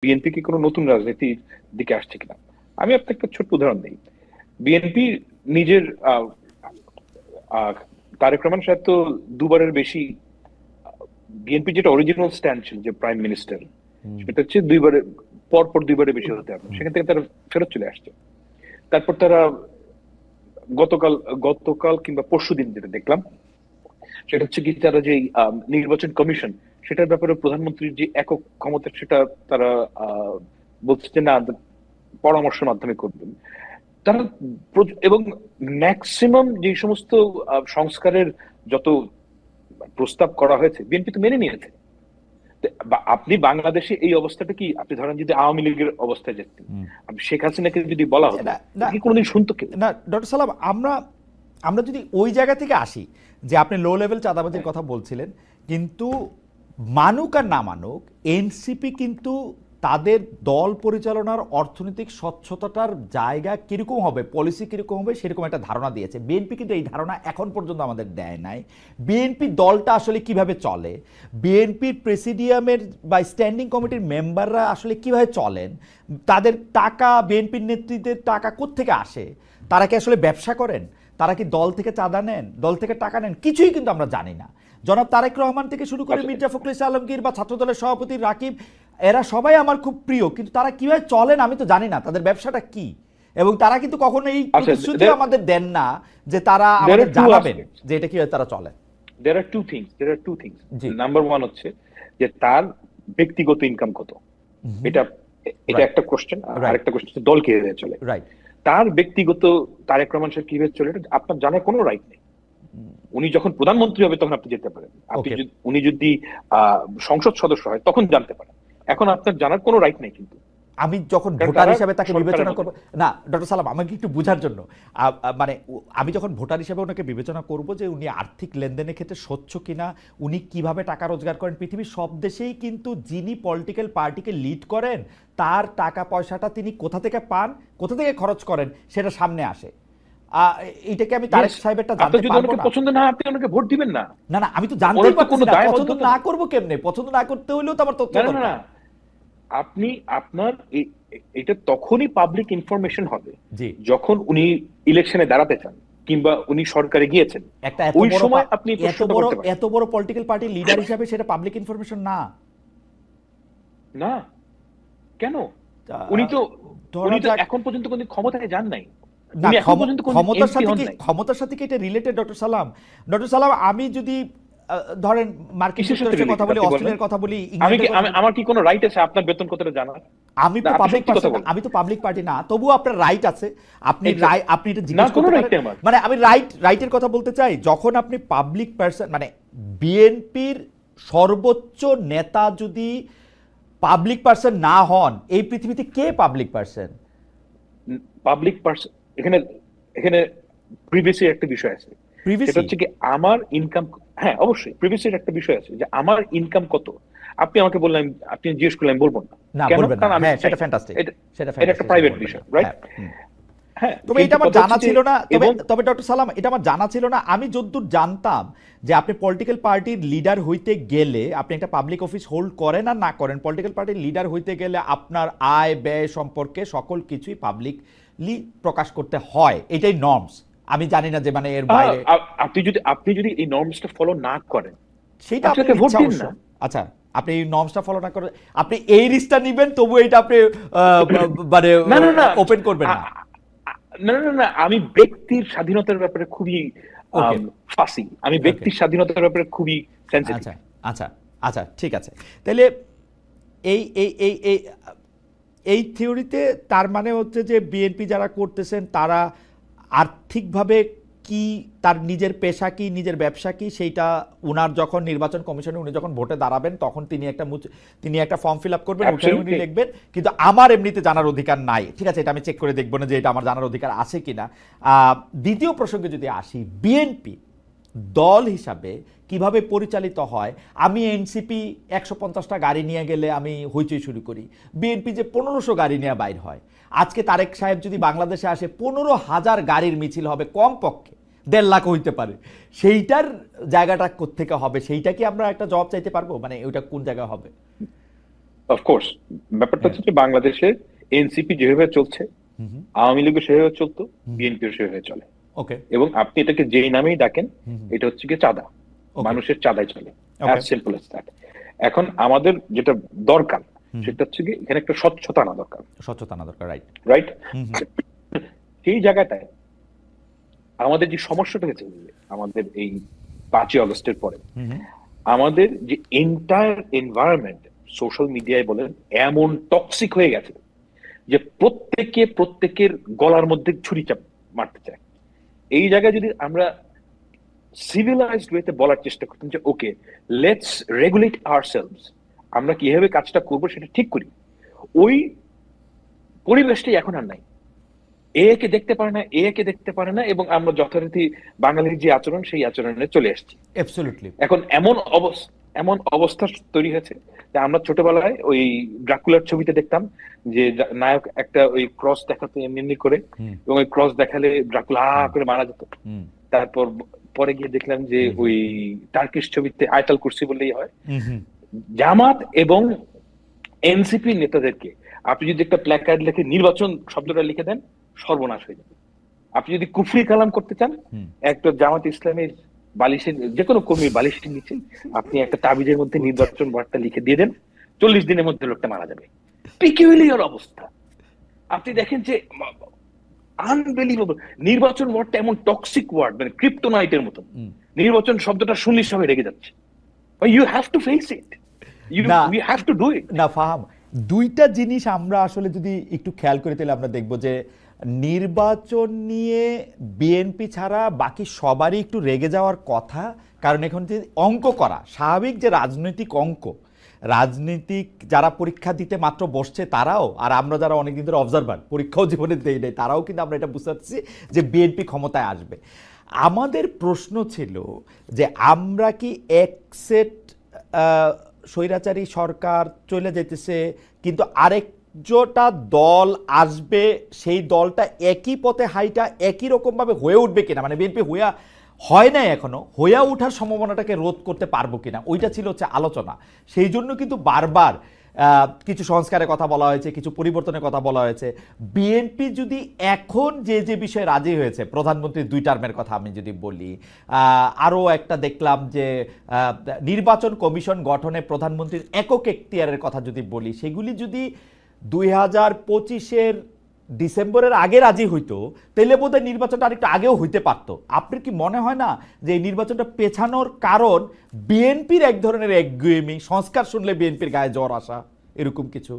BNP কি কোনো নতুন রাজনীতির দিকে আসছে কিনা। আমি আপনাকে একটা ছোট্ট উদাহরণ দিই। বিএনপি নিজের আহ, তারেক রহমান সাহেব তো দুবারের বেশি, বিএনপি যেটা অরিজিনাল স্ট্যান্ড ছিল যে প্রাইম মিনিস্টার, সেটা হচ্ছে দুইবারের পর পর দুইবারের বেশি হতে হবে, সেখান থেকে তারা ফেরত চলে আসছে। তারপর তারা গতকাল গতকাল কিংবা পরশুদিন যেটা দেখলাম, সেটা হচ্ছে কি তারা যে নির্বাচন কমিশন, সেটার ব্যাপারে প্রধানমন্ত্রীর যে একক ক্ষমতা, সেটা তারা বলছে যে না, পরামর্শের মাধ্যমে করবেন তারা। এবং ম্যাক্সিমাম যে সমস্ত সংস্কারের যত প্রস্তাব করা হয়েছে বিএনপি তো মেনে নিয়েছে। আপনি বাংলাদেশে এই অবস্থাটা কি, আপনি ধরেন যদি আওয়ামী লীগের অবস্থায় যেতেন, শেখ হাসিনাকে যদি বলা হতো, কি কোনোদিন শুনতো কেউ? না ডক্টর সালাম, আমরা আমরা যদি ওই জায়গা থেকে আসি যে আপনি লো লেভেল চাঁদাবাজির কথা বলছিলেন, কিন্তু মানুক আর না মানুক, এনসিপি কিন্তু তাদের দল পরিচালনার অর্থনৈতিক স্বচ্ছতাটার জায়গা কিরকম হবে, পলিসি কিরকম হবে, সেরকম একটা ধারণা দিয়েছে। বিএনপি কিন্তু এই ধারণা এখন পর্যন্ত আমাদের দেয় নাই। বিএনপি দলটা আসলে কিভাবে চলে, বিএনপির প্রেসিডিয়ামের বা স্ট্যান্ডিং কমিটির মেম্বাররা আসলে কিভাবে চলেন, তাদের টাকা, বিএনপির নেতৃত্বের টাকা কোত্থেকে আসে, তারা কি আসলে ব্যবসা করেন, তারা কি দল থেকে চাঁদা নেন, দল থেকে টাকা নেন, কিছুই কিন্তু আমরা জানি না। জনাব তারেক রহমান থেকে শুরু করে মির্জা ফখরুল ইসলাম আলমগীর বা ছাত্রদলের সভাপতি রাকিব, এরা সবাই আমার খুব প্রিয়, কিন্তু তারা কিভাবে চলেন আমি তো জানি না, তাদের ব্যবসাটা কি। এবং তারা কিন্তু কখনো এই প্রতিশ্রুতি আমাদের দেন না যে তারা আমাদের জানাবেন যে এটা কিভাবে তারা চলে। there are two things. Number one হচ্ছে যে তার ব্যক্তিগত ইনকাম কত, এটা এটা একটা কোশ্চেন। আর একটা কোশ্চেন হচ্ছে দল কিভাবে চলে। তার ব্যক্তিগত, তারেক রহমান সাহেব কিভাবে চলে, এটা আপনার জানার কোনো রাইট নেই। উনি যখন প্রধানমন্ত্রী হবে তখন আপনি যেতে পারেন, উনি যদি সংসদ সদস্য হয় তখন জানতে পারেন। এখন আপনার জানার কোনো রাইট নেই। কিন্তু আমি যখন ভোটার হিসেবে তাকে বিবেচনা করব, না ডক্টর সালাম আমাকে একটু বোঝার জন্য, মানে আমি যখন ভোটার হিসেবে ওনাকে বিবেচনা করব যে উনি আর্থিক লেনদেনের ক্ষেত্রে স্বচ্ছ কিনা, উনি কিভাবে টাকা রোজগার করেন, পৃথিবীর সব দেশেই কিন্তু যিনি পলিটিক্যাল পার্টিকে লিড করেন তার টাকা পয়সাটা তিনি কোথা থেকে পান, কোথা থেকে খরচ করেন, সেটা সামনে আসে। এইটাকে আমি তারেক সাহেবেরটা জানতে পারবো না। পছন্দ না আপনি ওনাকে ভোট দিবেন না। না না, আমি তো জানতেই পারছি না, পছন্দ না করব কেমনে, পছন্দ না করতে হইলেও তো আমার তথ্য দরকার। আপনি আপনার এটা তখনই পাবলিক ইনফরমেশন হবে যখন উনি ইলেকশনে দাঁড়াতে চান কিংবা উনি সরকারে গিয়েছেন, ওই সময় আপনি এত বড় পলিটিক্যাল পার্টির লিডার হিসেবে সেটা পাবলিক ইনফরমেশন না। না কেন? উনি তো এখন পর্যন্ত কোনো ক্ষমতায় যান নাই। ক্ষমতার সাথে কি এটা রিলেটেড ডক্টর সালাম? ডক্টর সালাম, আমি যদি ধরেন মার্কিন যুক্তরাষ্ট্রের কথা বলি, অস্ট্রেলিয়ার কথা বলি, আমার কি কোনো রাইট আছে আপনার বেতন কতটা জানার? আমি তো পাবলিক পার্টি না, তবুও আপনার রাইট আছে। আপনি এটা জিজ্ঞেস করতে পারেন। মানে আমি রাইটের কথা বলতে চাই, যখন আপনি পাবলিক পারসন, মানে বিএনপির সর্বোচ্চ নেতা যদি পাবলিক পারসন না হন, এই পৃথিবীতে কে পাবলিক পারসন? পাবলিক পারসন এখানে এখানে প্রিভিয়াসের একটা বিষয় আছে, সেটা হচ্ছে কি আমার ইনকাম। হ্যাঁ অবশ্যই প্রিভিয়াসের একটা বিষয় আছে যে আমার ইনকাম কত। আপনি আমাকে বললেন, আপনি জিজ্ঞেস করলেন, বলবো না কেন? কারণ সেটা ফ্যান্টাস্টিক, এটা একটা প্রাইভেট বিষয়, রাইট? হ্যাঁ, তবে এটা আমার জানা ছিল না। তবে ডক্টর সালাম, এটা আমার জানা ছিল না। আমি যতদূর জানতাম যে আপনি পলিটিক্যাল পার্টির লিডার হইতে গেলে, আপনি একটা পাবলিক অফিস হোল্ড করেন আর না করেন, পলিটিক্যাল পার্টির লিডার হইতে গেলে আপনার আয় ব্যয় সম্পর্কে সকল কিছুই পাবলিকলি প্রকাশ করতে হয়, এটাই নর্মস। আমি জানি না যে মানে এর বাইরে আপনি যদি এই নর্মসটা ফলো না করেন, সেটা আপনাকে ভোট দিন না। আচ্ছা, আপনি এই নর্মসটা ফলো না করেন, আপনি এই রিস্কটা নেবেন, তবু এটা আপনি মানে ওপেন করবেন না। না না না, আমি ব্যক্তির স্বাধীনতার ব্যাপারে খুবই ফাসি, আমি ব্যক্তির স্বাধীনতার ব্যাপারে খুবই সেনসিটিভ। আচ্ছা আচ্ছা আচ্ছা, ঠিক আছে। তাহলে এই এই এই এই এই থিওরিতে তার মানে হচ্ছে যে বিএনপি যারা করতেছেন তারা আর্থিকভাবে কি, তার নিজের পেশা কি, নিজের ব্যবসা কি, সেইটা উনার যখন নির্বাচন কমিশনে উনি যখন ভোটে দাঁড়াবেন তখন তিনি একটা ফর্ম ফিল আপ করবেন, ওখানে উনি লিখবেন, কিন্তু আমার এমনিতে জানার অধিকার নাই। ঠিক আছে, এটা আমি চেক করে দেখবো না যে এটা আমার জানার অধিকার আছে কিনা। দ্বিতীয় প্রসঙ্গে যদি আসি, বিএনপি দল হিসাবে কিভাবে পরিচালিত হয়। আমি এনসিপি 150টা গাড়ি নিয়ে গেলে আমি হইচই শুরু করি, বিএনপি যে 1500 গাড়ি নিয়ে বাইর হয়। আজকে তারেক সাহেব যদি বাংলাদেশে আসে, 15,000 গাড়ির মিছিল হবে, কমপক্ষে 1.5 লাখ হইতে পারে। সেইটার জায়গাটা কোত্থেকে হবে, সেইটা কি আমরা একটা জবাব চাইতে পারবো? মানে ওইটা কোন জায়গায় হবে? অফকোর্স ব্যাপারটা হচ্ছে যে বাংলাদেশে এনসিপি যেভাবে চলছে, আওয়ামী লীগও সেভাবে চলতো, বিএনপিও সেভাবে চলে। ওকে, এবং আপনি এটাকে যেই নামেই ডাকেন, এটা হচ্ছে কি চাঁদা, ওকে, মানুষের চাঁদায় চলে, ওকে, অ্যাজ সিম্পল এজ দ্যাট। এখন আমাদের যেটা দরকার সেটা হচ্ছে কি এখানে একটা স্বচ্ছতা আনা দরকার, স্বচ্ছতা আনা দরকার, রাইট। রাইট? সেই জায়গাটায় আমাদের যে সমস্যাটা হয়েছে আমাদের এই 5ই আগস্টের পরে, আমাদের যে এন্টায়ার এনভায়রনমেন্ট সোশ্যাল মিডিয়ায় বলেন এমন টক্সিক হয়ে গেছে যে প্রত্যেকের গলার মধ্যে ছুরি চাপ মারতে চায়। এই জায়গায় যদি আমরা সিভিলাইজড ওয়েতে বলার চেষ্টা করতাম যে ওকে, লেটস রেগুলেট আওয়ারসেলভস, আমরা কিভাবে কাজটা করবো সেটা ঠিক করি, ওই পরিবেশটাই এখন আর নাই। একে দেখতে পারে না, একে দেখতে পারে না, এবং আমরা যথারীতি বাঙালির যে আচরণ সেই আচরণে চলে আসছি। অ্যাবসলিউটলি। এখন এমন অবস্থা তৈরি হয়েছে যে আমরা ছোটবেলায় ওই ড্রাকুলার ছবিতে দেখতাম যে নায়ক একটা ওই ক্রস দেখাতো এমনি করে, এবং ওই ক্রস দেখালে ড্রাকুলা করে মারা যেত। তারপর পরে গিয়ে দেখলাম যে ওই টার্কিশ ছবিতে আয়তাল কুরসি বললেই হয়। জামাত এবং এনসিপি নেতাদেরকে আপনি যদি একটা প্ল্যাকার্ড লিখে নির্বাচন শব্দটা লিখে দেন, সর্বনাশ হয়ে যাবে। আপনি যদি কুফরি কালাম করতে চান, একটা জামাত ইসলামের বালিশের, যে কোনো কর্মীর বালিশের নিচে আপনি একটা তাবিজের মধ্যে নির্বাচন বার্তা লিখে দিয়ে দেন, 40 দিনের মধ্যে লোকটা মারা যাবে। পিকিউলিয়ার অবস্থা। আপনি দেখেন যে আনবিলিভেবল, নির্বাচন ওয়ার্ডটা এমন টক্সিক ওয়ার্ড, মানে ক্রিপ্টোনাইটের মতন। নির্বাচন শব্দটা শুনলে সবাই রেগে যাচ্ছে। You have to face it, you have to do it. না ফাহাম, দুইটা জিনিস আমরা আসলে যদি একটু খেয়াল করে তাহলে আমরা দেখব যে নির্বাচন নিয়ে বিএনপি ছাড়া বাকি সবারই একটু রেগে যাওয়ার কথা। কারণ এখন যে অঙ্ক করা স্বাভাবিক, যে রাজনৈতিক অঙ্ক, রাজনীতিক যারা পরীক্ষা দিতে মাত্র বসছে তারাও, আর আমরা যারা অনেকদিন ধরে অবজারভার পরীক্ষাও জীবনে দেই নাই, তারাও কিন্তু আমরা এটা বুঝতে পারছি যে বিএনপি ক্ষমতায় আসবে। আমাদের প্রশ্ন ছিল যে আমরা কি একসেট স্বৈরাচারী সরকার চলে যেতেছে, কিন্তু আরেকটা দল আসবে, সেই দলটা একই পথে হাইটা একই রকমভাবে হয়ে উঠবে কিনা, মানে বিএনপি হয় নাই এখনো, হইয়া ওঠার সম্ভাবনাটাকে রোধ করতে পারবো কিনা, ওইটা ছিল হচ্ছে আলোচনা। সেই জন্য কিন্তু বারবার কিছু সংস্কারের কথা বলা হয়েছে, কিছু পরিবর্তনের কথা বলা হয়েছে। বিএনপি যদি এখন যে বিষয়ে রাজি হয়েছে, প্রধানমন্ত্রীর 2 টার্মের কথা আমি যদি বলি, আরও একটা দেখলাম যে নির্বাচন কমিশন গঠনে প্রধানমন্ত্রীর একক এখতিয়ারের কথা যদি বলি, সেগুলি যদি 2025-এর ডিসেম্বরের আগে রাজি হইতো, তাহলে বোধহয় নির্বাচনটা আরেকটু আগেও হইতে পারতো। আপনার কি মনে হয় না যে এই নির্বাচনটা পেছানোর কারণ বিএনপির এক ধরনের একগুয়েমি, সংস্কার শুনলে বিএনপির গায়ে জ্বর আসা, এরকম কিছু?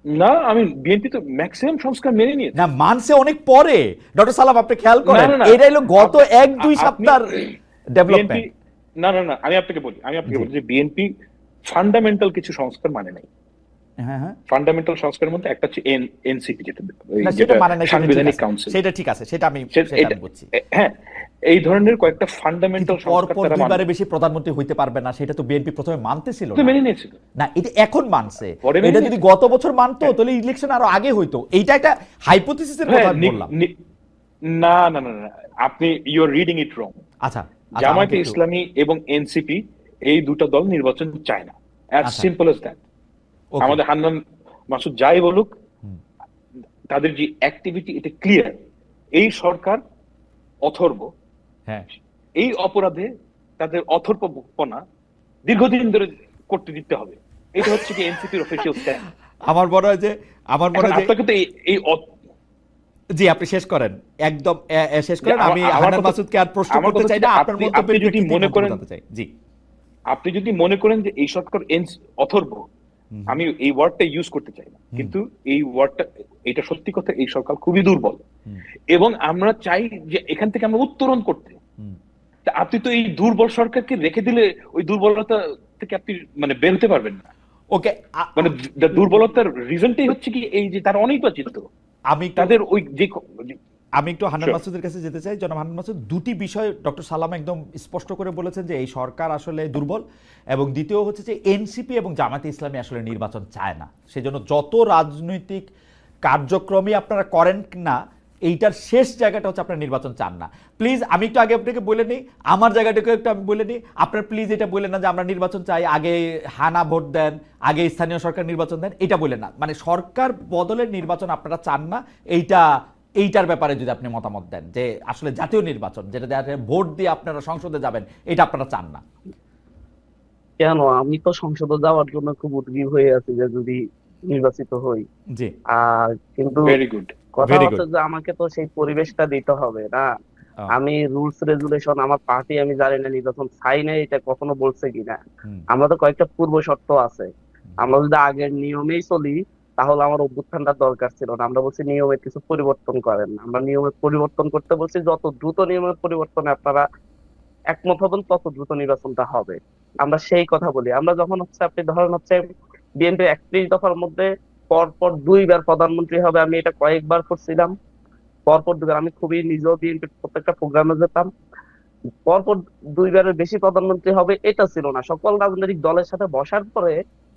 না, আমি বিএনপি তো ম্যাক্সিমাম সংস্কার মেনে নিয়েছে। না, মানছে অনেক পরে। ডক্টর সালাম, আপনি খেয়াল করেন এটা হলো গত 1-2 সপ্তাহের ডেভেলপমেন্ট। না, আমি আপনাকে বলি যে বিএনপি ফান্ডামেন্টাল কিছু সংস্কার মানে নাই। ফান্ডামেন্টাল সংস্কারের মধ্যে একটা হচ্ছে এনসিপি, যেটা সাংবিধানিক কাউন্সিল, সেটা ঠিক আছে, সেটা আমি বলছি। হ্যাঁ, এই ধরনের কয়েকটা ফান্ডামেন্টাল সংস্কার তারা দুইবারে বেশি প্রধানমন্ত্রী হইতে পারবে না, সেটা তো বিএনপি প্রথমে মানতেছিল না, মেনে নিয়েছিল না, এটা এখন মানছে। এটা যদি গত বছর মানতো তাহলে ইলেকশন আরো আগে হইতো। এইটা একটা হাইপোথিসিসের কথা বললাম। না, আপনি ইউ আর রিডিং ইট রং। আচ্ছা, জামায়াতে ইসলামী এবং এনসিপি এই দুটো দল নির্বাচন চায় না, অ্যাজ সিম্পল এজ দ্যাট। আমাদের হান্নান মাসুদ যাই বলুক, তাদের যে অ্যাক্টিভিটি এটা ক্লিয়ার। এই সরকার অথর্ব, এই অপরাধে তাদের অথর্বপনা দীর্ঘদিন ধরে করতে দিতে হবে। এটা হচ্ছে কি এনসিপির অফিশিয়াল স্ট্যান্ড। আমার মনে হয় যে আপনাকে তো এই জি, আপনি শেষ করেন, একদম শেষ করেন। আমি হান্নান মাসুদকে আর প্রশ্ন করতে চাই না, আপনার মন্তব্য যদি মনে করেন, জি, আপনি যদি মনে করেন যে এই সরকার অথর্ব, আমি এই ওয়ার্ডটা ইউজ করতে চাই না, কিন্তু এই ওয়ার্ডটা, এটা সত্যি কথা, এই সরকার খুবই দুর্বল এবং আমরা চাই যে এখান থেকে আমরা উত্তরণ করতে। আপনি তো এই দুর্বল সরকারকে রেখে দিলে ওই দুর্বলতা থেকে আপনি মানে বের হতে পারবেন না। ওকে, মানে দুর্বলতার রিজনটাই হচ্ছে কি এই যে তারা অনির্বাচিত। আমি একটু হান্নান মাসুদের কাছে যেতে চাই। জনাব হান্নান মাসুদ, 2টি বিষয় ডক্টর সালাম একদম স্পষ্ট করে বলেছেন যে এই সরকার আসলে দুর্বল, এবং দ্বিতীয় হচ্ছে যে এনসিপি এবং জামায়াতে ইসলামী আসলে নির্বাচন চায় না। সেজন্য যত রাজনৈতিক কার্যক্রমই আপনারা করেন না এইটার শেষ জায়গাটা হচ্ছে আপনার নির্বাচন চান না। প্লিজ আমি একটু আগে আপনাকে বলে নিই, আমার জায়গাটাকে একটু আমি বলে নিই, আপনার প্লিজ এটা বললেন না যে আমরা নির্বাচন চাই, আগে হানা ভোট দেন, আগে স্থানীয় সরকার নির্বাচন দেন, এটা বললেন না। মানে সরকার বদলের নির্বাচন আপনারা চান না, এইটার ব্যাপারে যদি আপনি মতামত দেন যে আসলে জাতীয় নির্বাচন যেটা ভোট দিয়ে আপনারা সংসদে যাবেন, এটা আপনারা চান না। কেন, আমি তো সংসদে যাওয়ার জন্য খুব উদ্গ্রীব হয়ে আছি যে যদি নির্বাচিত হই। জি, আর কিন্তু ভেরি গুড। কথা ভেরি হচ্ছে গুড। যে আমাকে তো সেই পরিবেশটা দিতে হবে না। আমি রুলস রেজুলেশন আমার পার্টি আমি জানি না নির্বাচন চাই না এটা কখনো বলছে কিনা। আমরা তো কয়েকটা পূর্ব শর্ত আছে, আমরা যদি আগের নিয়মেই চলি তাহলে আমার অভ্যুত্থানটার দরকার ছিল না। আমরা বলছি নিয়মের কিছু পরিবর্তন করেন না, আমরা নিয়মের পরিবর্তন করতে বলছি, যত দ্রুত নিয়মের পরিবর্তনে আপনারা একমত হবেন তত দ্রুত নির্বাচনটা হবে। আমরা সেই কথা বলি। আমরা যখন হচ্ছে আপনি ধরেন হচ্ছে বিএনপি 31 দফার মধ্যে পরপর 2বার প্রধানমন্ত্রী হবে, আমি এটা কয়েকবার করছিলাম, পরপর 2বার। আমি খুবই নিজেও বিএনপির প্রত্যেকটা প্রোগ্রামে যেতাম। পরপর 2বারের বেশি প্রধানমন্ত্রী হবে এটা ছিল না। সকল রাজনৈতিক দলের সাথে বসার পরে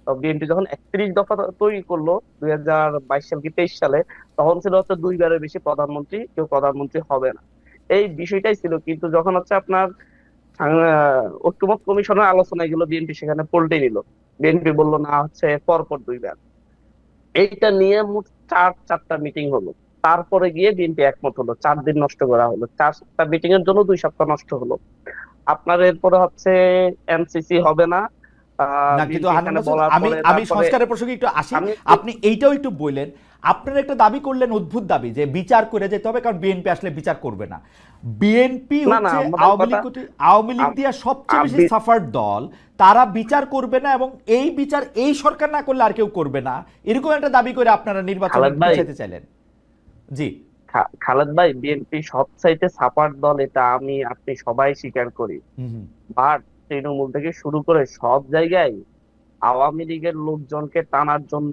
বিএনপি যখন 31 দফা তৈরি করলো 2022 সাল কি 23 সালে, তখন ছিল হচ্ছে 2বারের বেশি প্রধানমন্ত্রী কেউ প্রধানমন্ত্রী হবে না, এই বিষয়টাই ছিল। কিন্তু যখন হচ্ছে আপনার ঐক্যমত কমিশনের আলোচনায় গেল, বিএনপি সেখানে পল্টে নিল। বিএনপি বললো না হচ্ছে পরপর 2বার। এইটা নিয়ে মোট চারটা মিটিং হলো, তারপরে গিয়ে বিএনপি একমত হলো। 4 দিন নষ্ট করা হলো, 4টা মিটিং এর জন্য 2 সপ্তাহ নষ্ট হলো। আপনার এরপরে হচ্ছে এমসিসি হবে না না, কিন্তু আমি সংস্কারের প্রসঙ্গে একটু আসি। আপনি এইটাও একটু বললেন, আপনারা একটা দাবি করলেন, অদ্ভুত দাবি, যে বিচার করে যেতে হবে, কারণ বিএনপি আসলে বিচার করবে না। বিএনপি হচ্ছে আওয়ামী লীগ দিয়ে সবচেয়ে বেশি সাফার দল, তারা বিচার করবে না এবং এই বিচার এই সরকার না করলে আর কেউ করবে না, এরকম একটা দাবি করে আপনারা নির্বাচন যেতে চাইলেন। জি খালেদ ভাই, বিএনপি সবচাইতে সাফার দল, এটা আমি আপনি সবাই স্বীকার করি। বাট তৃণমূল থেকে শুরু করে সব জায়গায় আওয়ামী লীগের লোকজনকে টানার জন্য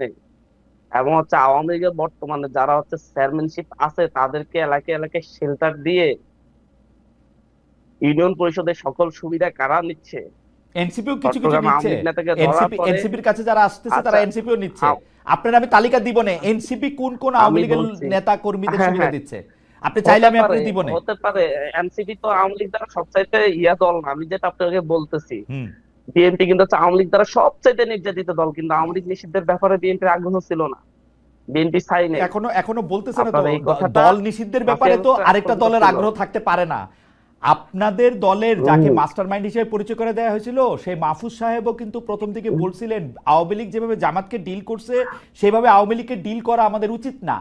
এবং হচ্ছে আওয়ামী লীগের বর্তমানে যারা হচ্ছে চেয়ারম্যানশিপ আছে তাদেরকে এলাকায় এলাকায় শেল্টার দিয়ে ইউনিয়ন পরিষদের সকল সুবিধা কারা নিচ্ছে? এনসিপিও কিছু কিছু নিচ্ছে। এনসিপির কাছে যারা আসতেছে তারা এনসিপিও নিচ্ছে। আপনার আমি তালিকা দিব না এনসিপি কোন কোন আওয়ামী লীগের নেতা কর্মীদের সুবিধা দিচ্ছে, আপনি চাইলে আমি আপনাকে দিব না। হতে পারে এনসিপি তো আওয়ামী লীগ দ্বারা সবচাইতে দল না, আমি যেটা আপনাকে বলতেছি। বিএনপি কিন্তু আওয়ামী লীগ দ্বারা সবচাইতে নির্যাতিত দল, কিন্তু আওয়ামী লীগ নিষিদ্ধের ব্যাপারে বিএনপির আগ্রহ ছিল না, বিএনপি চাইনি। এখনো বলতেছে না তো দল নিষিদ্ধের ব্যাপারে তো আরেকটা দলের আগ্রহ থাকতে পারে না। আপনাদের দলের যাকে মাস্টারমাইন্ড হিসেবে পরিচয় করে দেওয়া হয়েছিল সেই মাহফুজ সাহেবও কিন্তু প্রথম থেকে বলছিলেন আওয়ামী লীগ যেভাবে জামাতকে ডিল করছে সেভাবে আওয়ামী লীগকে ডিল করা আমাদের উচিত না।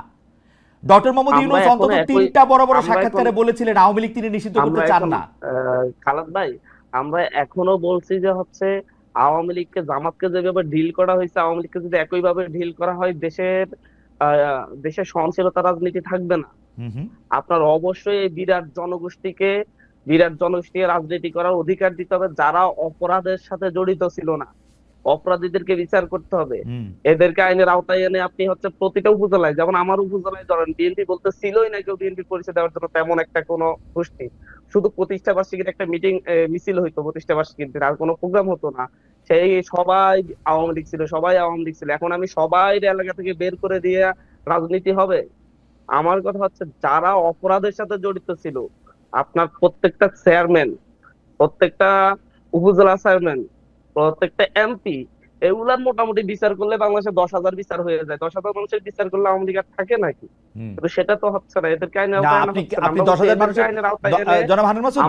ডক্টর মোহাম্মদ ইউনূস অন্তত 3টা বড় বড় সাক্ষাৎকারে বলেছিলেন আওয়ামী লীগ তিনি নিষিদ্ধ করতে চান না। খালেদ ভাই, আমরা এখনো বলছি যে হচ্ছে আওয়ামী লীগকে জামাতকে যেভাবে ডিল করা হয়েছে, আওয়ামী লীগকে যদি একইভাবে ডিল করা হয় দেশের সহনশীলতা রাজনীতি থাকবে না। আপনার অবশ্যই এই বিরাট জনগোষ্ঠীকে রাজনীতি করার অধিকার দিতে হবে। যারা অপরাধের সাথে জড়িত ছিল না, অপরাধীদেরকে বিচার করতে হবে, এদেরকে আইনের আওতায় এনে আপনি হচ্ছে প্রতিটা উপজেলায়, যেমন আমার উপজেলায় ধরেন বিএনপি বলতে ছিলই না কেউ বিএনপি পরিচয় দেওয়ার জন্য তেমন একটা কোনো গোষ্ঠী, শুধু প্রতিষ্ঠা বার্ষিকীর একটা মিছিল হইতো, প্রতিষ্ঠা বার্ষিকীর দিন আর কোনো প্রোগ্রাম হতো না। সেই সবাই আওয়ামী লীগ ছিল। এখন আমি সবাই এলাকা থেকে বের করে দিয়ে রাজনীতি হবে? আমার কথা হচ্ছে যারা অপরাধের সাথে জড়িত ছিল, আপনার প্রত্যেকটা চেয়ারম্যান, প্রত্যেকটা উপজেলা চেয়ারম্যান, প্রত্যেকটা এমপি, এগুলার মোটামুটি বিচার করলে বাংলাদেশে 10,000 বিচার হয়ে যায়। 10,000 মানুষের বিচার করলে আওয়ামী লীগ আর থাকে নাকি? কিন্তু সেটা তো হচ্ছে না, এদেরকে আইনের আওতায় আনা হচ্ছে না। আপনি 10,000 মানুষের জনাব হান্নান মাসুদ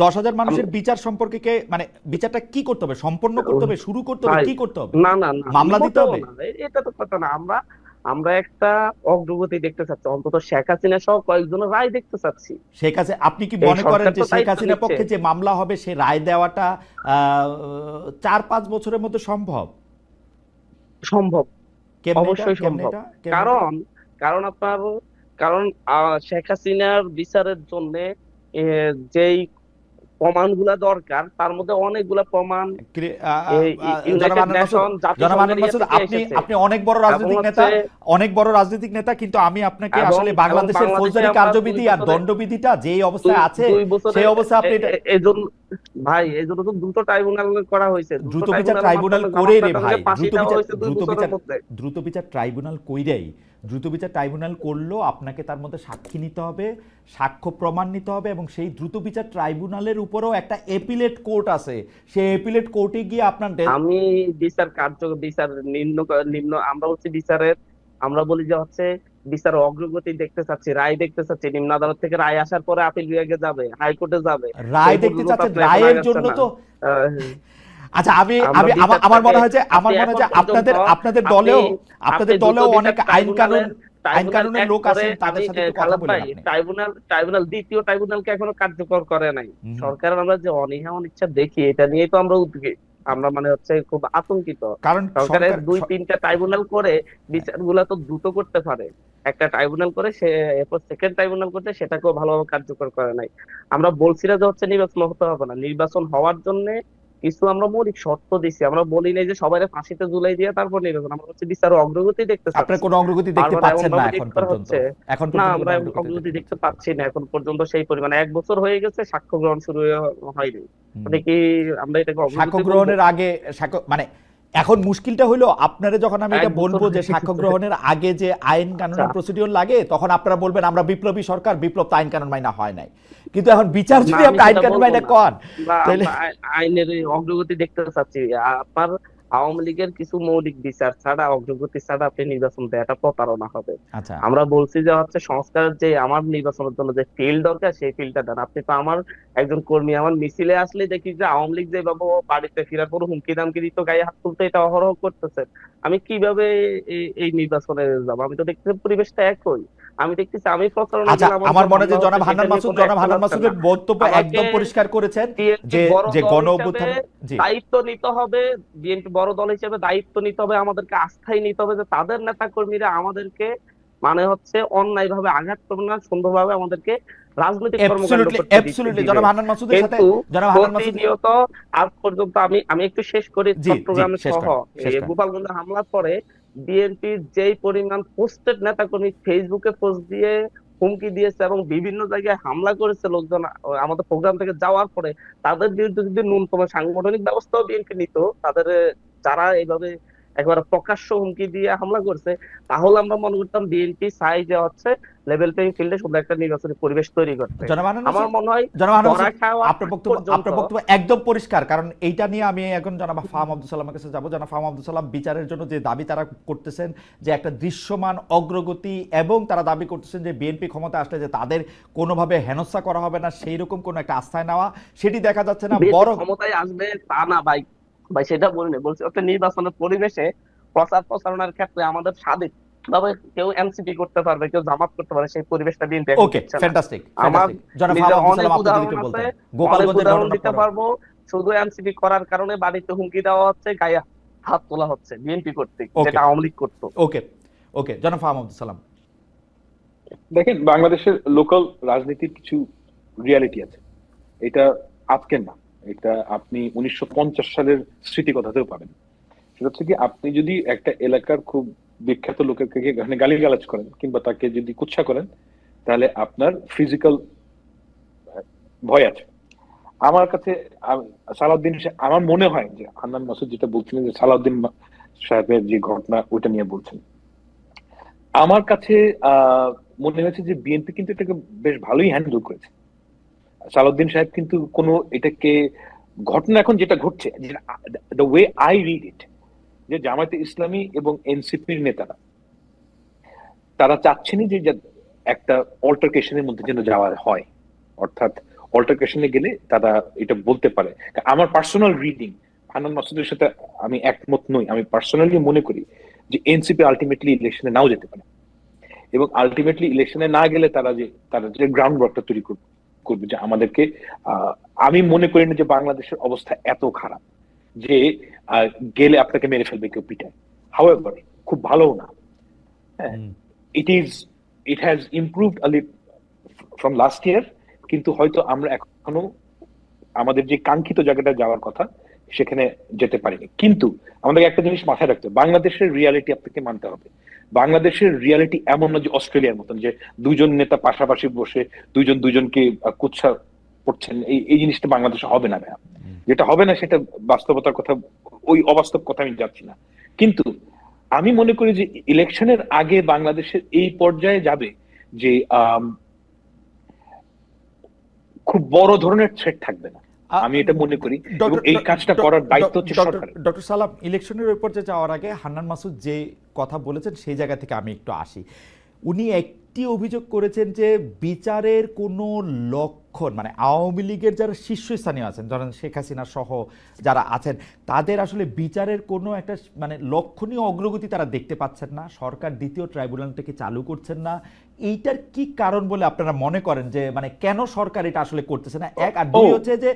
10,000 মানুষের বিচার সম্পর্কে মানে বিচারটা কি করতে হবে? সম্পন্ন করতে হবে, শুরু করতে হবে, কি করতে হবে? না মামলা দিতে হবে? এটা তো কথা না। আমরা একটা অগ্রগতি দেখতে চাচ্ছি, অন্তত শেখ হাসিনা সহ কয়েকজনের রায় দেখতে চাচ্ছি। শেখ হাসিনা, আপনি কি মনে করেন যে শেখ হাসিনার পক্ষে যে মামলা হবে সে রায় দেওয়াটা 4-5 বছরের মধ্যে সম্ভব? অবশ্যই সম্ভব। কারণ শেখ হাসিনার বিচারের জন্য যেই প্রমাণগুলা দরকার তার মধ্যে অনেকগুলা প্রমাণ আপনি অনেক বড় রাজনৈতিক নেতা কিন্তু আমি আপনাকে আসলে বাংলাদেশের ফৌজদারি কার্যবিধি আর দণ্ডবিধিটা যে অবস্থায় আছে সেই অবস্থায় আপনি ভাই এই জন্য তো দ্রুত ট্রাইব্যুনাল করা হয়েছে। দ্রুত বিচার ট্রাইব্যুনাল করে রে ভাই, দ্রুত বিচার ট্রাইব্যুনাল কইরাই দ্রুত বিচার ট্রাইব্যুনাল করলেও আপনাকে তার মধ্যে সাক্ষী নিতে হবে, সাক্ষ্য প্রমাণ নিতে হবে, এবং সেই দ্রুত বিচার ট্রাইব্যুনালের উপরেও একটা এপিলেট কোর্ট আছে, সেই এপিলেট কোর্টে গিয়ে আপনার আমি বিচার বিচার নিম্ন নিম্ন আমরা হচ্ছে বিচারের, আমরা বলি যে হচ্ছে বিচার অগ্রগতি দেখতে চাচ্ছি, রায় দেখতে চাচ্ছি, নিম্ন আদালত থেকে রায় আসার পরে আপিল বিভাগে যাবে, হাইকোর্টে যাবে, রায় দেখতে চাচ্ছেন, রায়ের জন্য তো আচ্ছা আমি আমি আমার মনে হয় যে আপনাদের দলেও অনেক আইন কানুনের লোক আছেন, তাদের সাথে একটু কথা বলেন আপনি। ট্রাইব্যুনাল দ্বিতীয় ট্রাইব্যুনালকে এখনো কার্যকর করে নাই সরকার। আমরা যে অনীহা অনিচ্ছা দেখি, এটা নিয়েই তো আমরা উদ্বিগ্ন, আমরা মানে হচ্ছে খুব আতঙ্কিত। কারণ সরকারের 2-3টা ট্রাইব্যুনাল করে বিচারগুলা তো দ্রুত করতে পারে, একটা ট্রাইব্যুনাল করে সে এরপর সেকেন্ড ট্রাইব্যুনাল করতে সেটাকেও ভালোভাবে কার্যকর করে নাই। আমরা বলছি না যে হচ্ছে নির্বাচন হতে হবে না, নির্বাচন হওয়ার জন্য কিছু আমরা মৌলিক শর্ত দিছি, আমরা বলি নাই যে সবাই ফাঁসিতে ঝুলাই দিয়ে তারপর নির্বাচন। আমরা হচ্ছে বিচার অগ্রগতি দেখতে চাচ্ছি। আপনারা কোনো অগ্রগতি দেখতে পাচ্ছেন না এখন পর্যন্ত? না, আমরা অগ্রগতি দেখতে পাচ্ছি না এখন পর্যন্ত সেই পরিমাণে। 1 বছর হয়ে গেছে, সাক্ষ্য গ্রহণ শুরু হয়নি। মানে কি আমরা এটাকে সাক্ষ্য গ্রহণের আগে মানে এখন মুশকিলটা হলো আপনারা যখন আমি এটা বলবো যে সাক্ষ্য গ্রহণের আগে যে আইন কানুনের প্রসিডিউর লাগে, তখন আপনারা বলবেন আমরা বিপ্লবী সরকার, বিপ্লব তো আইন কানুন মাইনা হয় নাই। কিন্তু এখন বিচার যদি আপনি আইন কানুন মাইনা করেন, তাহলে আইনের অগ্রগতি দেখতে চাচ্ছি। আপনার আওয়ামী লীগের কিছু মৌলিক বিচার ছাড়া, অগ্রগতি ছাড়া আপনি নির্বাচন দেওয়াটা প্রতারণা হবে। আচ্ছা, আমরা বলছি যে হচ্ছে সংস্কারের যে আমার নির্বাচনের জন্য যে ফিল্ড দরকার, সেই ফিল্ডটা দেন। আপনি তো আমার একজন কর্মী, আমার মিছিলে আসলে দেখি যে আওয়ামী লীগ যেভাবে বাড়িতে ফেরার পর হুমকি দামকি দিত, গায়ে হাত তুলতে, এটা অহরহ করতেছে। আমি কিভাবে এই নির্বাচনে যাবো? আমি তো দেখতেছি পরিবেশটা একই, আমি দেখতেছি আমি প্রচারণা। আচ্ছা, আমার মনে হয় যে জনাব হান্নান মাসুদের বক্তব্য একদম পরিষ্কার করেছেন যে গণ অভ্যুত্থান দায়িত্ব নিতে হবে, বিএনপি বড় দল হিসেবে দায়িত্ব নিতে হবে, আমাদেরকে আস্থায় নিতে হবে যে তাদের নেতা কর্মীরা আমাদেরকে মানে হচ্ছে অন্যায় ভাবে আঘাত করবে না, সুন্দরভাবে আমাদেরকে রাজনৈতিক কর্মকাণ্ড করতে জনাব হান্নান মাসুদের সাথে প্রতিনিয়ত আজ পর্যন্ত আমি একটু শেষ করি। চট্টগ্রামে সহ গোপালগঞ্জে হামলার পরে বিএনপির যেই পরিমাণ পোস্টেড নেতাকর্মী ফেসবুকে পোস্ট দিয়ে হুমকি দিয়েছে এবং বিভিন্ন জায়গায় হামলা করেছে লোকজন আমাদের প্রোগ্রাম থেকে যাওয়ার পরে, তাদের বিরুদ্ধে যদি ন্যূনতম সাংগঠনিক ব্যবস্থাও বিএনপি নিত, তাদের যারা এইভাবে একবারে প্রকাশ্য হুমকি দিয়ে হামলা করছে, তাহলে আমরা মনে করতাম বিএনপি চাই যে হচ্ছে লেভেল প্লেইং ফিল্ডে সুন্দর একটা নির্বাচনী পরিবেশ তৈরি করতে। আমার মনে হয় আপনার বক্তব্য একদম পরিষ্কার। কারণ এইটা নিয়ে আমি এখন জনাব ফাহাম আব্দুল সালামের কাছে যাবো। জনাব ফাহাম আব্দুল সালাম, বিচারের জন্য যে দাবি তারা করতেছেন যে একটা দৃশ্যমান অগ্রগতি, এবং তারা দাবি করতেছেন যে বিএনপি ক্ষমতা আসলে যে তাদের কোনোভাবে হেনস্থা করা হবে না, সেই রকম কোন একটা আস্থায় নেওয়া, সেটি দেখা যাচ্ছে না। বড় ক্ষমতায় আসবে তা না ভাই, সেটা বলিনি, বলছি একটা নির্বাচনের পরিবেশে প্রচার প্রচারণার ক্ষেত্রে আমাদের স্বাধীন ভাবে কেউ এনসিপি করতে পারবে, কেউ জামাত করতে পারে, সেই পরিবেশটা দিন। ওকে, ফ্যান্টাস্টিক। আমার অনেক উদাহরণ দিতে পারবো। শুধু এনসিপি করার কারণে বাড়িতে হুমকি দেওয়া হচ্ছে, গায়ে হাত তোলা হচ্ছে বিএনপি কর্তৃক, যেটা আওয়ামী লীগ করতো। ওকে ওকে, জনাব ফাহাম আব্দুল সালাম, দেখেন বাংলাদেশের লোকাল রাজনীতির কিছু রিয়ালিটি আছে, এটা আজকের না, এটা আপনি 1950 সালের স্মৃতি কথাতেও পাবেন। সেটা হচ্ছে কি, আপনি যদি একটা এলাকার খুব বিখ্যাত লোকের গালিগালাজ করেন কিংবা তাকে যদি কুৎসা করেন, তাহলে আপনার ফিজিক্যাল ভয় আছে। আমার কাছে সালাউদ্দিন, আমার মনে হয় যে হান্নান মাসুদ যেটা বলছিলেন যে সালাউদ্দিন সাহেবের যে ঘটনা, ওইটা নিয়ে বলছেন, আমার কাছে মনে হয়েছে যে বিএনপি কিন্তু এটাকে বেশ ভালোই হ্যান্ডেল করেছে। সালাউদ্দিন সাহেব কিন্তু কোনো এটাকে ঘটনা, এখন যেটা ঘটছে, the way I read it, যে জামায়াতে ইসলামী এবং এনসিপির নেতারা তারা চাচ্ছেনই যে একটা অল্টারকেশনের মধ্যে যেন যাওয়া হয়, অর্থাৎ অল্টারকেশনে গেলে তারা এটা বলতে পারে। আমার পার্সোনাল রিডিং, হান্নান মাসুদের সাথে আমি একমত নই, আমি পার্সোনালি মনে করি যে এনসিপি আলটিমেটলি ইলেকশনে নাও যেতে পারে, এবং আলটিমেটলি ইলেকশনে না গেলে তারা যে গ্রাউন্ড ওয়ার্কটা তৈরি করবে যে আমাদেরকে, আমি মনে করি না যে বাংলাদেশের অবস্থা এত খারাপ যে গেলে আপনাকে মেরে ফেলবে কেউ পিটায়। হাউএভার খুব ভালো না, হ্যাঁ, it has improved a little from last year, কিন্তু হয়তো আমরা এখনো আমাদের যে কাঙ্ক্ষিত জায়গাটা যাওয়ার কথা সেখানে যেতে পারিনি। কিন্তু আমাদের একটা জিনিস মাথায় রাখতে হবে, বাংলাদেশের রিয়ালিটি আপনাকে মানতে হবে। বাংলাদেশের রিয়ালিটি এমন না যে অস্ট্রেলিয়ার মতন যে দুইজন নেতা পাশাপাশি বসে দুইজনকে কুৎসা করছেন, এই জিনিসটা বাংলাদেশে হবে না ভাইয়া। যেটা হবে না সেটা বাস্তবতার কথা, ওই অবাস্তব কথা আমি যাচ্ছি না। কিন্তু আমি মনে করি যে ইলেকশনের আগে বাংলাদেশের এই পর্যায়ে যাবে যে খুব বড় ধরনের থ্রেট থাকবে না, আমি এটা মনে করি। এবং এই কাজটা করার দায়িত্ব হচ্ছে সরকারের। ডক্টর সালাম, ইলেকশনের ওই পর্যায়ে যাওয়ার আগে হান্নান মাসুদ যে কথা বলেছেন সেই জায়গা থেকে আমি একটু আসি। উনি একটি অভিযোগ করেছেন যে বিচারের কোনো লক্ষণ, মানে আওয়ামী লীগের যারা শীর্ষস্থানীয় আছেন, ধরেন শেখ হাসিনা সহ যারা আছেন, তাদের আসলে বিচারের কোনো একটা মানে লক্ষণীয় অগ্রগতি তারা দেখতে পাচ্ছেন না, সরকার দ্বিতীয় ট্রাইব্যুনালটাকে চালু করছেন না। এইটার কি কারণ বলে আপনারা মনে করেন, যে মানে কেন সরকার এটা আসলে করতেছে না? এক, আর দুই হচ্ছে যে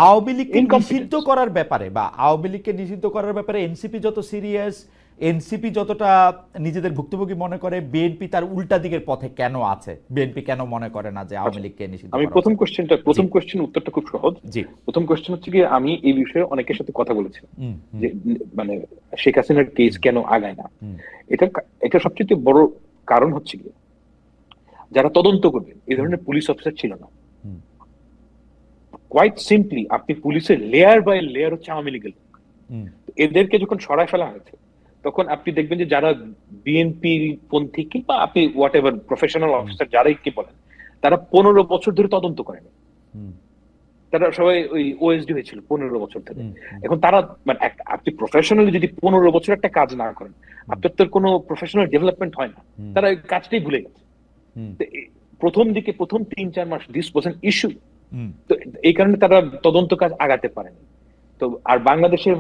আওয়ামী লীগকে নিষিদ্ধ করার ব্যাপারে বা আওয়ামী লীগকে নিষিদ্ধ করার ব্যাপারে এনসিপি যত সিরিয়াস, এনসিপি যতটা নিজেদের ভুক্তভোগী মনে করে, বিএনপি তার উল্টা দিকের পথে কেন আছে? বিএনপি কেন মনে করে না যে আওয়ামী লীগকে নিষিদ্ধ? আমি প্রথম কোশ্চেন উত্তরটা খুব সহজ। প্রথম কোশ্চেন হচ্ছে কি, আমি এই বিষয়ে অনেকের সাথে কথা বলেছি যে মানে শেখ হাসিনার কেস কেন আগায় না। এটা সবচেয়ে বড় কারণ হচ্ছে কি, যারা তদন্ত করবেন এই ধরনের পুলিশ অফিসার ছিল না। কোয়াইট সিম্পলি আপনি পুলিশের লেয়ার বাই লেয়ার হচ্ছে আওয়ামী লীগের লোক। এদেরকে যখন সরায় ফেলা হয়েছে তখন আপনি দেখবেন যে যারা বিএনপি পন্থী কিংবা আপনি হোয়াট এভার প্রফেশনাল অফিসার যারাই কি বলেন, তারা 15 বছর ধরে তদন্ত করেন। তারা সবাই ওই ওএসডি হয়েছিল 15 বছর ধরে। এখন তারা মানে আপনি প্রফেশনালি যদি 15 বছর একটা কাজ না করেন, আপনার তো কোনো প্রফেশনাল ডেভেলপমেন্ট হয় না। তারা ওই কাজটাই ভুলে গেছে। প্রথম 3-4 মাস দিস ওয়াজ অ্যান ইস্যু। তো এই কারণে তারা তদন্ত কাজ আগাতে পারেনি। তো আর বাংলাদেশের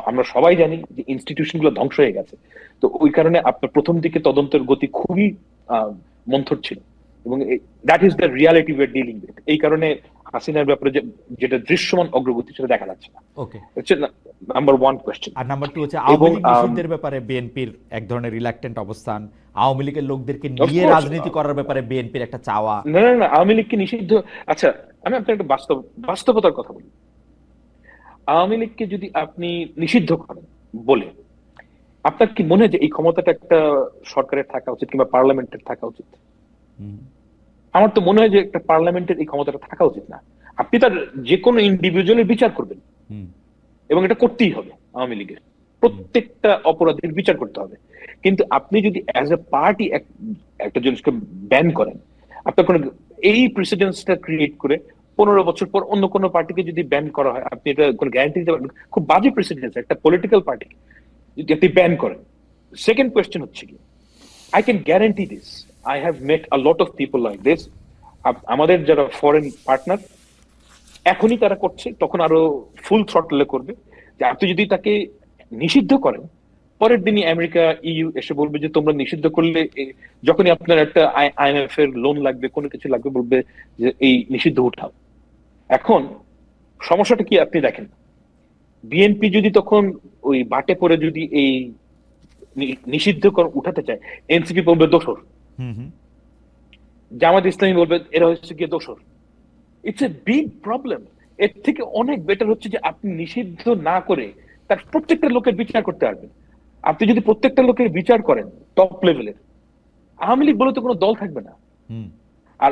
আমরা সবাই জানি যে ইনস্টিটিউশন গুলো ধ্বংস হয়ে গেছে। তো ওই কারণে আপনার প্রথম দিকে তদন্তের গতি খুবই মন্থর ছিল, এবং that is the reality we are dealing with. এই কারণে হাসিনার ব্যাপারে যেটা দৃশ্যমান অগ্রগতি সেটা দেখা যাচ্ছে না। ওকে, হচ্ছে নাম্বার 1 কোশ্চেন। আর নাম্বার 2 হচ্ছে আওয়ামী লীগ নিষিদ্ধের ব্যাপারে বিএনপির এক ধরনের রিল্যাক্টেন্ট অবস্থান, আওয়ামী লীগের লোকদেরকে নিয়ে রাজনীতি করার ব্যাপারে বিএনপির একটা চাওয়া। না, আওয়ামী লীগকে নিষিদ্ধ, আচ্ছা আমি আপনাকে একটা বাস্তবতার কথা বলি। আওয়ামী লীগকে যদি আপনি নিষিদ্ধ করেন বলে, আপনার কি মনে হয় যে এই ক্ষমতাটা একটা সরকারের থাকা উচিত কিংবা পার্লামেন্টের থাকা উচিত? আমার তো মনে হয় যে একটা পার্লামেন্টের এই ক্ষমতাটা থাকা উচিত না। আপনি তার যে কোনো ইন্ডিভিজুয়ালের বিচার করবেন, এবং এটা করতেই হবে। আওয়ামী লীগের প্রত্যেকটা অপরাধের বিচার করতে হবে। কিন্তু আপনি যদি অ্যাজ এ পার্টি একটা জিনিসকে ব্যান করেন, আপনার কোনো এই প্রেসিডেন্সটা ক্রিয়েট করে 15 বছর পর অন্য কোনো পার্টিকে যদি ব্যান করা হয়, আপনি এটা কোনো গ্যারান্টি দিতে পারবেন? খুব বাজে প্রেসিডেন্স একটা পলিটিক্যাল পার্টি যদি আপনি ব্যান করেন। সেকেন্ড কোয়েশ্চেন হচ্ছে কি, I can guarantee this, I have mate a lot of people like this. আমাদের যারা ফরেন পার্টনার এখনই তারা করছে, তখন আরো ফুল থ্রটলে করবে। যে আপনি যদি তাকে নিষিদ্ধ করেন, পরের দিনই আমেরিকা, ইইউ এসে বলবে যে তোমরা নিষিদ্ধ করলে, যখনই আপনার একটা আইএমএফ এর লোন লাগবে, কোনো কিছু লাগবে, বলবে যে এই নিষিদ্ধ উঠাও। এখন সমস্যাটা কি আপনি দেখেন, বিএনপি যদি তখন ওই বাটে পড়ে যদি এই নিষিদ্ধ উঠাতে চায়, এনসিপি বলবে দোষর, জামাত ইসলামী বলবে এরা হচ্ছে গিয়ে দোষর। It's a big problem. এর থেকে অনেক বেটার হচ্ছে যে আপনি নিষিদ্ধ না করে তার প্রত্যেকটা লোকের বিচার করতে পারবেন। আপনি যদি প্রত্যেকটা লোকের বিচার করেন টপ লেভেলের, আওয়ামী লীগ বলে তো কোনো দল থাকবে না। আর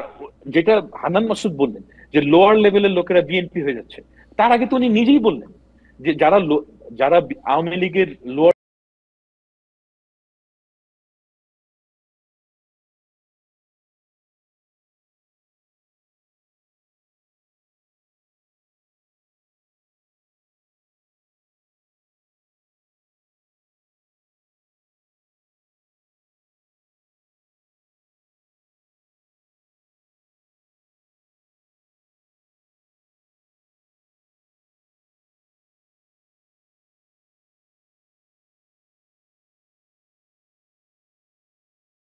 যেটা হান্নান মাসুদ বললেন যে লোয়ার লেভেলের লোকেরা বিএনপি হয়ে যাচ্ছে, তার আগে তো উনি নিজেই বললেন যে যারা আওয়ামী লীগের লোয়ার